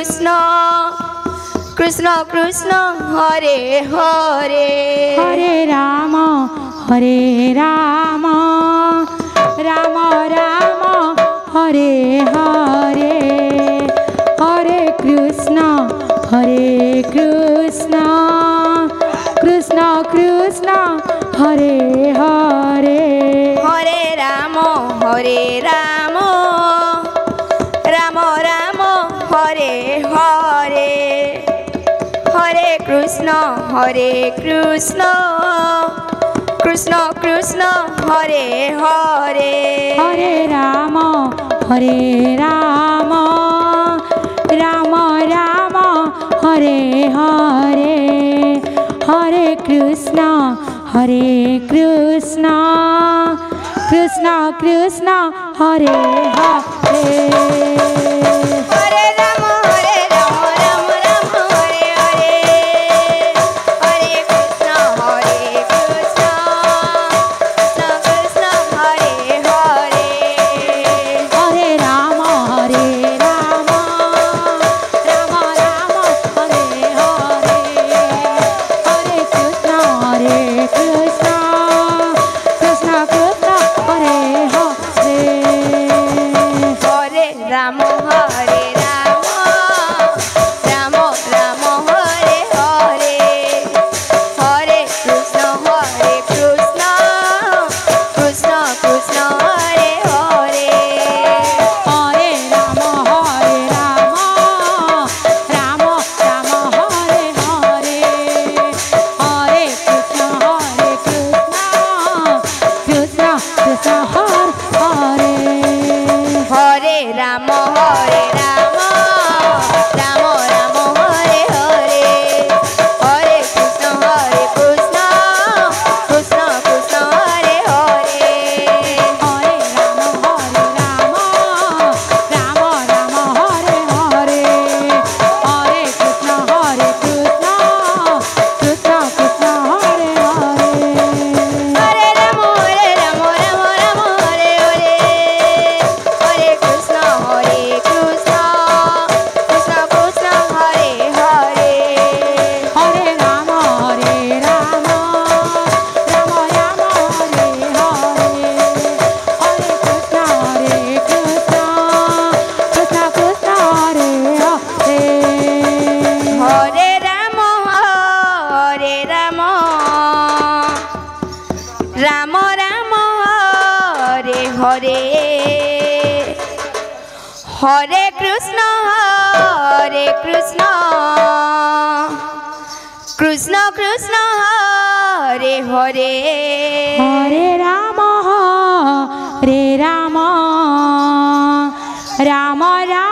Krishna Krishna Krishna Hare Hare Hare Ram Ram Ram Hare Hare Hare Krishna Krishna Krishna Hare Hare Hare Ram Ram Ram Ram Hare Hare Hare Krishna Krishna Krishna Krishna Hare Hare Hare Ram Ram Ram Hare Hare Hare Krishna Krishna Krishna Hare Hare Hare Ram Ram Ram Hare Hare Hare Krishna Krishna Krishna Hare Hare Hare Ram Ram Ram Hare Hare Hare Krishna Krishna Krishna Hare Hare Hare Ram Ram Ram Hare Hare Hare Krishna Krishna Krishna Krishna Hare Hare Hare Ram Ram Ram Hare Hare Hare Krishna Krishna Krishna Hare Hare Ram Ram Ram Hare Hare Hare Krishna Krishna Krishna Krishna Hare Hare Hare Ram Ram Ram Hare Hare Hare Krishna Krishna Krishna Hare Hare Hare Ram Ram Hare Hare Hare Krishna Krishna Krishna Krishna Hare Hare Hare Ram Ram Ram Hare Hare Hare Krishna Krishna Krishna Hare Hare Hare Ram Ram Ram Hare Hare Hare Krishna Krishna Krishna Hare Hare Hare Ram Ram Ram